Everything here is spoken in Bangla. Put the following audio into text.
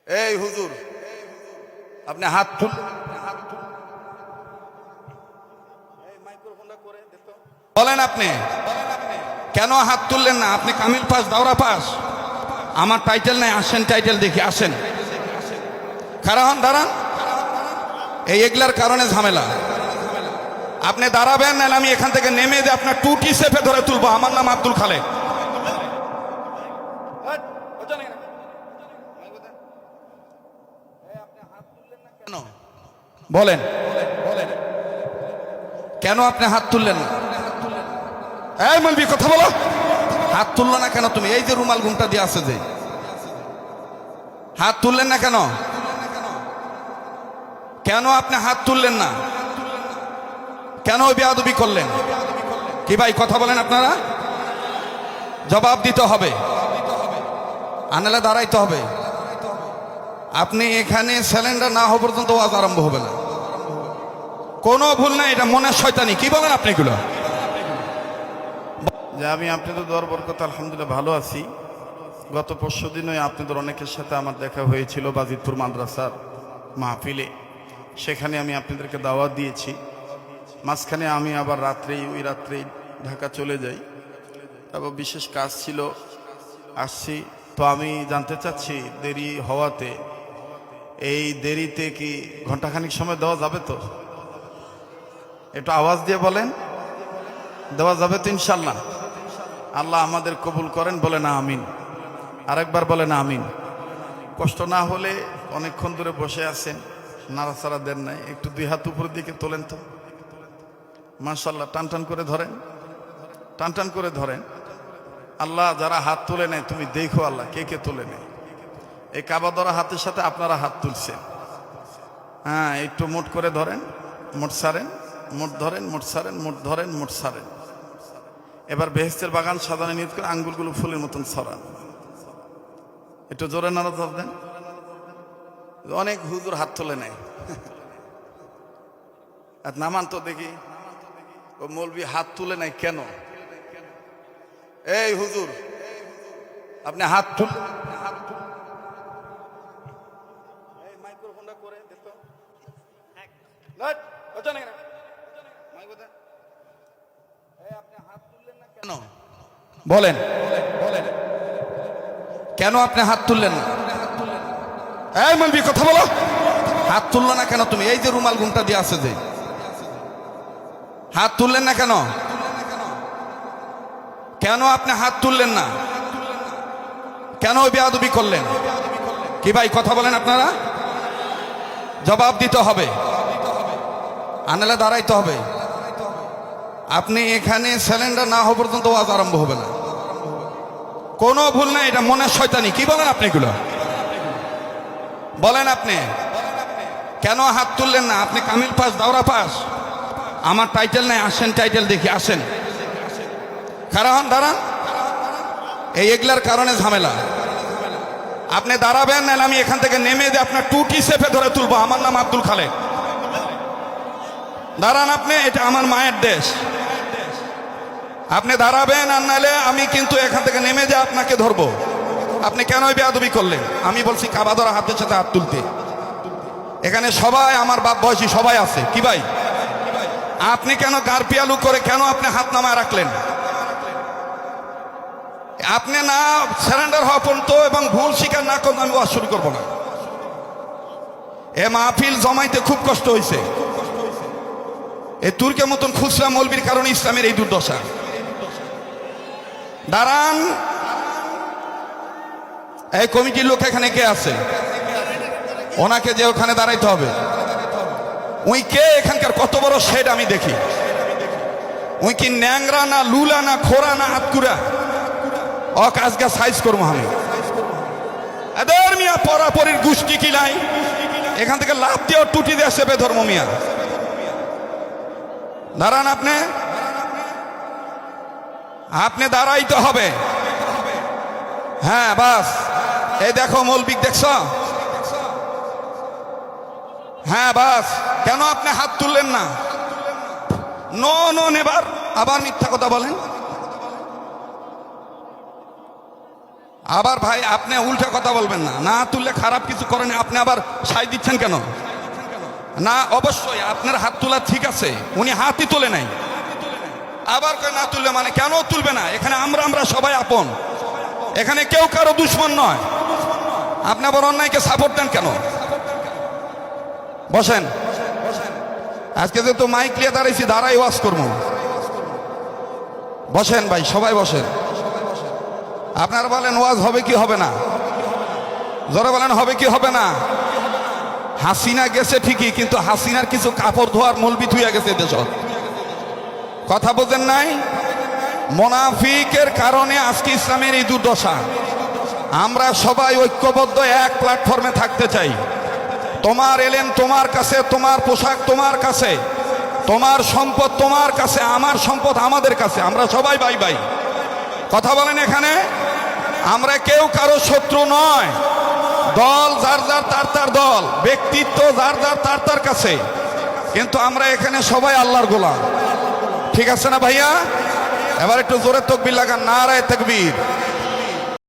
এই হুজুর, আপনি হাত তুল, বলেন আপনি কেন হাত তুললেন না? আপনি কামিল পাস, দাওরা পাস, আমার টাইটেল নাই, আসেন টাইটেল দেখি, আসেন। খারাপ দাঁড়ান, এই এগুলার কারণে ঝামেলা। আপনি দাঁড়াবেন, না আমি এখান থেকে নেমে যে আপনার টুটি চেপে ধরে তুলবো। আমার নাম আব্দুল খালেক। বলেন কেন আপনি হাত তুললেন না? এই মলবি, কথা বলো। হাত তুললো না কেন তুমি? এই যে রুমাল ঘুমটা দিয়ে আছে, যে হাত তুললেন না কেন? কেন আপনি হাত তুললেন না? কেন বেয়াদবি করলেন? কি ভাই, কথা বলেন আপনারা, জবাব দিতে হবে, আনালে দাঁড়াইতে হবে। আপনি এখানে সিলিন্ডার না হওয়া পর্যন্ত ওয়াজ আরম্ভ হবে না। কোনো ভুল নাই, এটা মনের শয়তানি। কি বলেন আপনি এগুলো? যে আমি আপনাদের দোয়ার বরকত আলহামদুলিল্লাহ ভালো আছি। গত পরশু দিনই আপনাদের অনেকের সাথে আমার দেখা হয়েছিল বাজিতপুর মাদ্রাসার মাহফিলে। সেখানে আমি আপনাদেরকে দাওয়াত দিয়েছি। মাঝখানে আমি আবার ওই রাত্রেই ঢাকা চলে যাই, তারপর বিশেষ কাজ ছিল, আসছি। তো আমি জানতে চাচ্ছি, দেরি হওয়াতে, এই দেরিতে কি ঘন্টাখানিক সময় দেওয়া যাবে? তো একটু আওয়াজ দিয়ে বলেন, দেওয়া যাবে তো ইনশাল্লাহ? আল্লাহ আমাদের কবুল করেন, বলে না আমিন। আরেকবার বলে না আমিন। কষ্ট না হলে অনেকক্ষণ ধরে বসে আছেন, নাড়াচাড়া দেন নাই, একটু দুই হাত উপরের দিকে তোলেন তো। মাশাআল্লাহ, টান টান করে ধরেন, টান টান করে ধরেন। আল্লাহ যারা হাত তুলে নেয় তুমি দেখো আল্লাহ কে কে তুলে নেয়। এই কাবা ধরা হাতের সাথে আপনারা হাত তুলছেন। হ্যাঁ, একটু মোট করে ধরেন, মোট সারেন, মোট ধরেন, মোট সারেন, মোট ধরেন, মোট সারেন। এবার বেহেশতের বাগান সাজানো নিয়ত করে আঙ্গুলগুলো ফুলের মতন ছড়ান। একটু জোরে নাড়া দেন। অনেক হুজুর হাত তুলে নেয়। আর নামান তো দেখি, ও মৌলবি হাত তুলে নেয় কেন? এই হুজুর, আপনি হাত তুল, মাইক্রোফোনটা করে দিত। কেন বলেন, কেন আপনি হাত তুললেন না? এই মলবি, কথা বলো। হাত তুললো না কেন তুমি? এই যে রুমাল ঘুমটা দিয়ে আছে, যে হাত তুললেন না কেন? কেন আপনি হাত তুললেন না? কেন বেয়াদবি করলেন? কি ভাই, কথা বলেন আপনারা, জবাব দিতে হবে, আনালে দাঁড়াইতে হবে। আপনি এখানে সিলিন্ডার না হওয়া পর্যন্ত ওয়াজ আরম্ভ হবে না। কোনো ভুল নাই, এটা মনের শয়তানি। কি বলেন আপনি এগুলো? বলেন আপনি কেন হাত তুললেন না? আপনি কামিল পাস, দাওরা পাস, আমার টাইটেল নাই, আসেন টাইটেল দেখি, আসেন। খারাপ দাঁড়ান, এই এগুলার কারণে ঝামেলা। আপনি দাঁড়াবেন, না আমি এখান থেকে নেমে যে আপনার টুটি চেপে ধরে তুলবো। আমার নাম আব্দুল খালেক। দাঁড়ান আপনি, এটা আমার মায়ের দেশ। আপনি দাঁড়াবেন, আর নাহলে আমি কিন্তু এখান থেকে নেমে যে আপনাকে ধরবো। আপনি কেন বেয়াদবি করলেন? আমি বলছি কাবা ধরা হাতের সাথে হাত তুলতে। এখানে সবাই আমার বাপ বয়সী সবাই আছে। কি ভাই, আপনি কেন গারপিয়ালু করে কেন আপনি হাত নামায় রাখলেন? আপনি না সারেন্ডার হওয়া পর্যন্ত এবং ভুল স্বীকার না করলে আমি ওয়াজ শুরু করবো না। এ মাহফিল জমাইতে খুব কষ্ট হয়েছে। এই তুর্কের মতন খুচরা মৌলবীর কারণে ইসলামের এই দুর্দশা। দাঁড়ান, এই কমিটির লোক এখানে কে আছে? ওনাকে যে ওখানে দাঁড়াইতে হবে। উই কে? এখানকার কত বড় শেড আমি দেখি। উই কি ন্যাংরা না লুলা না খোরা না হাতকুড়া? আজকে সাইজ করবো আমি। এদের মিয়া পরাপরির গোষ্ঠী কি নাই? এখান থেকে লাভ দিয়ে টুটি দিয়ে সেবে ধর্ম মিয়া। দাঁড়ান আপনি, আপনি দাঁড়াইতে হবে। হ্যাঁ বাস, এই দেখো মৌলবি, দেখছ? হ্যাঁ বাস, কেন আপনি হাত তুললেন না? নো নো, নেবার আবার মিথ্যা কথা বলেন। আবার ভাই আপনি উল্টা কথা বলবেন না, না তুললে খারাপ কিছু করেন, আপনি আবার সাই দিচ্ছেন কেন? না অবশ্যই আপনার হাত তোলা ঠিক আছে, উনি হাতই তোলে নাই, আবার কয় না তুললে মানে কেন তুলবে না? এখানে আমরা সবাই আপন, এখানে কেউ কারো দুশ্মন নয়। আপনি আবার অন্যায়কে সাপোর্ট দেন কেন? বসেন, আজকে যেহেতু মাইক নিয়ে দাঁড়াইছি, দাঁড়াই ওয়াজ করবো। বসেন ভাই, সবাই বসেন। আপনারা বলেন ওয়াজ হবে কি হবে না? জোরে বলেন হবে কি হবে না? হাসিনা গেছে ঠিকই, কিন্তু হাসিনার কিছু কাপড় ধোয়ার মলবি থুইয়া গেছে দেশ। কথা বোঝেন নাই? মোনাফিকের কারণে আজকে ইসলামের এই দুর্দশা। আমরা সবাই ঐক্যবদ্ধ এক প্ল্যাটফর্মে থাকতে চাই। তোমার এলেম তোমার কাছে, তোমার পোশাক তোমার কাছে, তোমার সম্পদ তোমার কাছে, আমার সম্পদ আমাদের কাছে, আমরা সবাই ভাই ভাই। কথা বলেন, এখানে আমরা কেউ কারো শত্রু নয়। দল যার যার তার দল, ব্যক্তিত্ব যার যার তার কাছে, কিন্তু আমরা এখানে সবাই আল্লাহর গোলাম। ঠিক আছে না ভাইয়া? এবার একটু জোরে তাকবীর লাগান, নারায়ে তাকবীর।